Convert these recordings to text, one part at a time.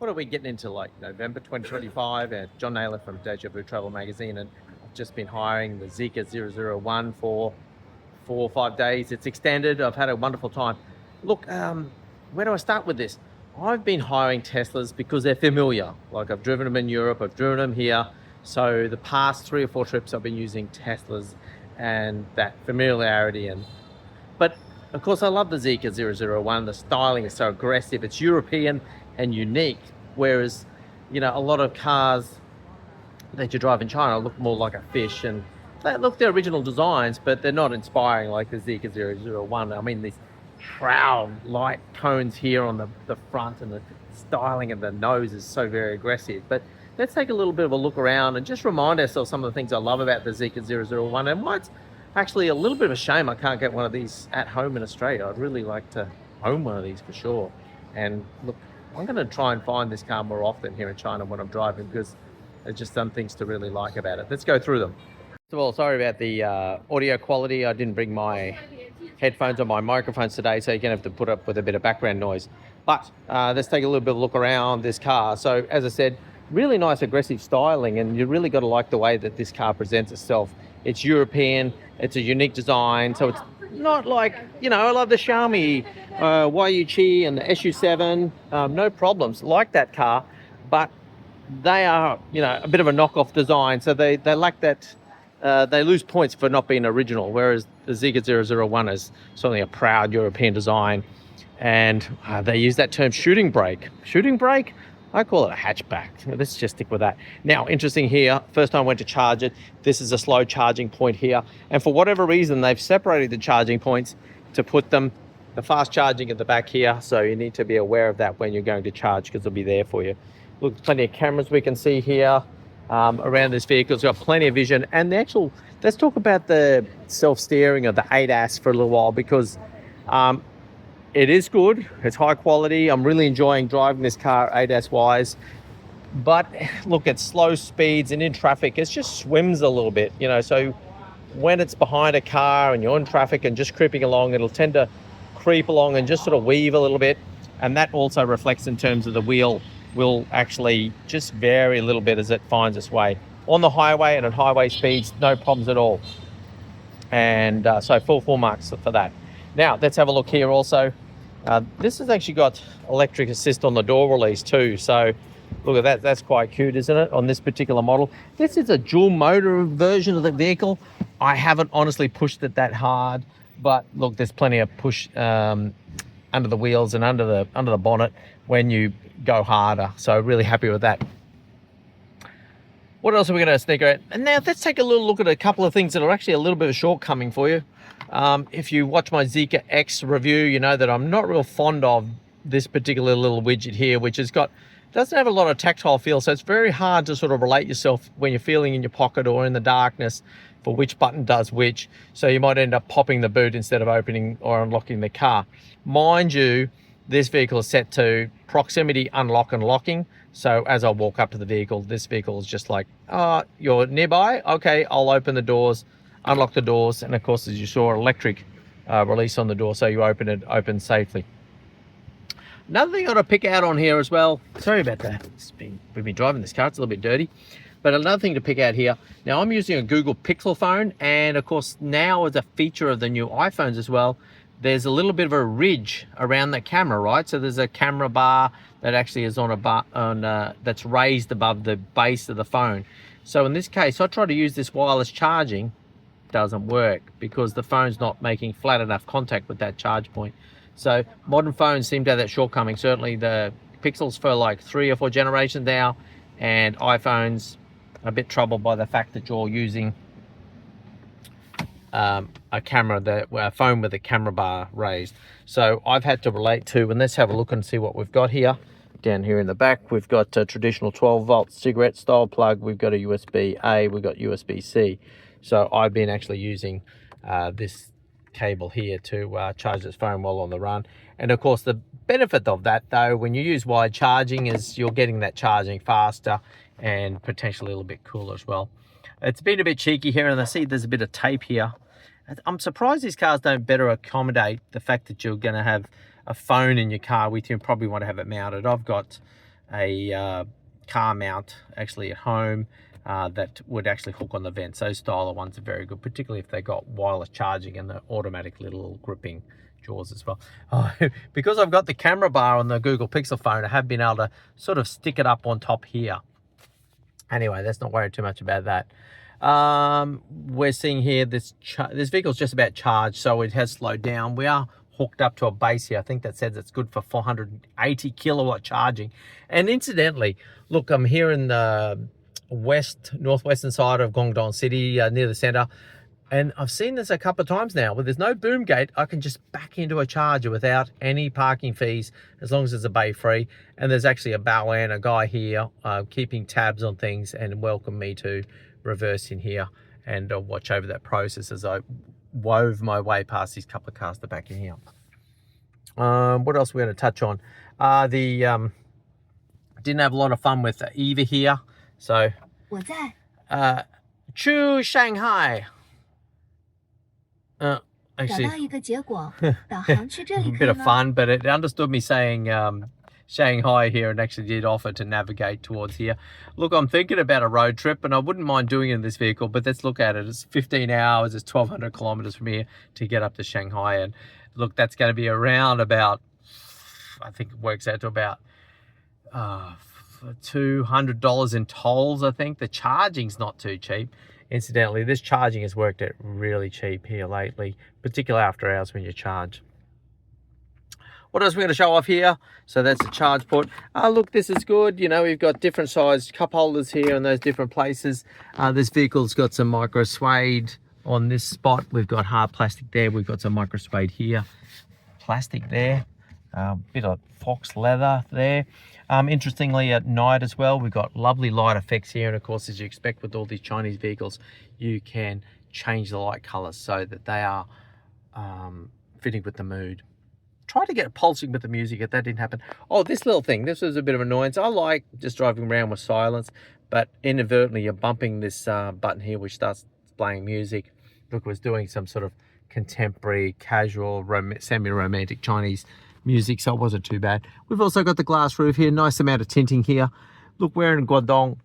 what are we getting into, like November 2025? And John Naylor from Deja Vu Travel Magazine, and I've just been hiring the Zeekr 001 for 4 or 5 days. It's extended. I've had a wonderful time. Look, where do I start with this? I've been hiring Teslas because they're familiar. Like, I've driven them in Europe, I've driven them here. So the past 3 or 4 trips I've been using Teslas and that familiarity. But of course I love the Zeekr 001. The styling is so aggressive. It's European and unique. Whereas, you know, a lot of cars that you drive in China look more like a fish, and they look, they're original designs, but they're not inspiring like the Zeekr 001. I mean, these proud light cones here on the front, and the styling of the nose is so very aggressive. But let's take a little bit of a look around and just remind ourselves some of the things I love about the Zeekr 001, and why it's actually a little bit of a shame I can't get one of these at home in Australia. I'd really like to own one of these for sure. And look, I'm going to try and find this car more often here in China when I'm driving, because there's just some things to really like about it. Let's go through them. First of all, sorry about the audio quality. I didn't bring my headphones or my microphones today, so you're going to have to put up with a bit of background noise. But let's take a little bit of a look around this car. So as I said, really nice aggressive styling, and you really got to like the way that this car presents itself. It's European, it's a unique design, so it's not like, you know, I love the Xiaomi YU7 and the SU7, no problems, like that car, but they are, you know, a bit of a knockoff design, so they lack that, they lose points for not being original, whereas the Zeekr 001 is certainly a proud European design, and they use that term shooting brake. Shooting brake? I call it a hatchback. Let's just stick with that. Now, interesting here, first time I went to charge it, this is a slow charging point here. And for whatever reason, they've separated the charging points to put them, the fast charging at the back here. So you need to be aware of that when you're going to charge, because it'll be there for you. Look, plenty of cameras we can see here around this vehicle. It's got plenty of vision. And the actual, let's talk about the self-steering or the ADAS for a little while, because it is good, it's high quality. I'm really enjoying driving this car ADAS wise, but look, at slow speeds and in traffic, it just swims a little bit, you know. So when it's behind a car and you're in traffic and just creeping along, it'll tend to creep along and just sort of weave a little bit. And that also reflects in terms of the wheel will actually just vary a little bit as it finds its way. On the highway and at highway speeds, no problems at all. And so full marks for that. Now, let's have a look here also. This has actually got electric assist on the door release too. So look at that, that's quite cute, isn't it, on this particular model. This is a dual motor version of the vehicle. I haven't honestly pushed it that hard, but look, there's plenty of push under the wheels and under the bonnet when you go harder. So really happy with that. What else are we going to sneak around? And now let's take a little look at a couple of things that are actually a little bit of a shortcoming for you. If you watch my Zeekr X review, you know that I'm not real fond of this particular little widget here, which doesn't have a lot of tactile feel, so it's very hard to sort of relate yourself when you're feeling in your pocket or in the darkness for which button does which. So you might end up popping the boot instead of opening or unlocking the car. Mind you, this vehicle is set to proximity unlock and locking. So as I walk up to the vehicle, this vehicle is just like, oh, you're nearby? Okay, I'll open the doors, unlock the doors, and of course, as you saw, electric release on the door, so you open safely. Another thing I got to pick out on here as well, sorry about that, we've been driving this car, it's a little bit dirty, but another thing to pick out here, now I'm using a Google Pixel phone, and of course now as a feature of the new iPhones as well, there's a little bit of a ridge around the camera, right? So there's a camera bar that actually is on a bar that's raised above the base of the phone. So in this case, I try to use this wireless charging, doesn't work because the phone's not making flat enough contact with that charge point. So modern phones seem to have that shortcoming. Certainly the Pixels for like 3 or 4 generations now, and iPhones are a bit troubled by the fact that you're using a phone with a camera bar raised. So I've had to relate to, and let's have a look and see what we've got here. Down here in the back, we've got a traditional 12-volt cigarette style plug. We've got a USB-A, we've got USB-C. So I've been actually using this cable here to charge this phone while on the run. And of course, the benefit of that though, when you use wide charging, is you're getting that charging faster and potentially a little bit cooler as well. It's been a bit cheeky here, and I see there's a bit of tape here. I'm surprised these cars don't better accommodate the fact that you're going to have a phone in your car with you and probably want to have it mounted. I've got a car mount actually at home that would actually hook on the vents. Those style of ones are very good, particularly if they got wireless charging and the automatic little gripping jaws as well. Because I've got the camera bar on the Google Pixel phone, I have been able to sort of stick it up on top here. Anyway, let's not worry too much about that. We're seeing here this vehicle's just about charged, so it has slowed down. We are hooked up to a base here. I think that says it's good for 480 kilowatt charging. And incidentally, look, I'm here in the northwestern side of Guangzhou City, near the center. And I've seen this a couple of times now, where there's no boom gate. I can just back into a charger without any parking fees, as long as it's a bay free. And there's actually a bowman, a guy here, keeping tabs on things and welcome me to reverse in here and watch over that process as I wove my way past these couple of cars to back in here. What else are we going to touch on? Didn't have a lot of fun with Eva here. So, to Shanghai. Actually, a bit of fun, but it understood me saying Shanghai here and actually did offer to navigate towards here. Look, I'm thinking about a road trip and I wouldn't mind doing it in this vehicle, but let's look at it. It's 15 hours, it's 1,200 kilometers from here to get up to Shanghai. And look, that's going to be around about, I think it works out to about $200 in tolls, I think. The charging's not too cheap. Incidentally, this charging has worked out really cheap here lately, particularly after hours when you charge. What else we're going to show off here? So that's the charge port. Look, this is good. You know, we've got different sized cup holders here in those different places. This vehicle's got some micro suede on this spot. We've got hard plastic there. We've got some micro suede here. Plastic there. Bit of fox leather there. Interestingly, at night as well, we've got lovely light effects here. And of course, as you expect with all these Chinese vehicles, you can change the light colors so that they are fitting with the mood. Tried to get pulsing with the music, if that didn't happen. Oh, this little thing, this was a bit of annoyance. I like just driving around with silence, but inadvertently you're bumping this button here, which starts playing music. Look, it was doing some sort of contemporary, casual, semi-romantic Chinese music, so it wasn't too bad. We've also got the glass roof here, nice amount of tinting here. Look, we're in Guangdong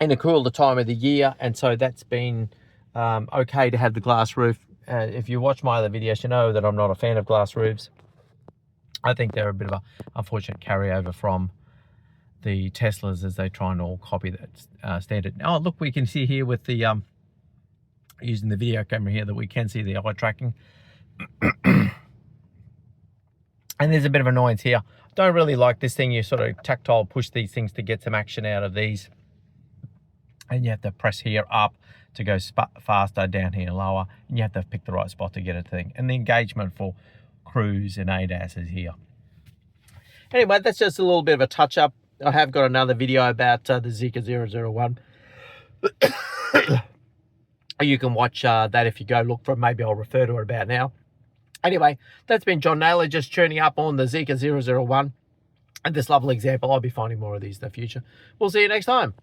in a cooler time of the year, and so that's been okay to have the glass roof. If you watch my other videos, you know that I'm not a fan of glass roofs. I think they're a bit of an unfortunate carryover from the Teslas as they try and all copy that standard. Oh, look, we can see here with the using the video camera here that we can see the eye tracking. And there's a bit of annoyance here. Don't really like this thing. You sort of tactile push these things to get some action out of these. And you have to press here up to go faster, down here lower. And you have to pick the right spot to get a thing. And the engagement for cruise and ADAS is here. Anyway, that's just a little bit of a touch up. I have got another video about the Zeekr 001. You can watch that if you go look for it. Maybe I'll refer to it about now. Anyway, that's been John Naylor just tuning up on the Zeekr 001. And this lovely example, I'll be finding more of these in the future. We'll see you next time.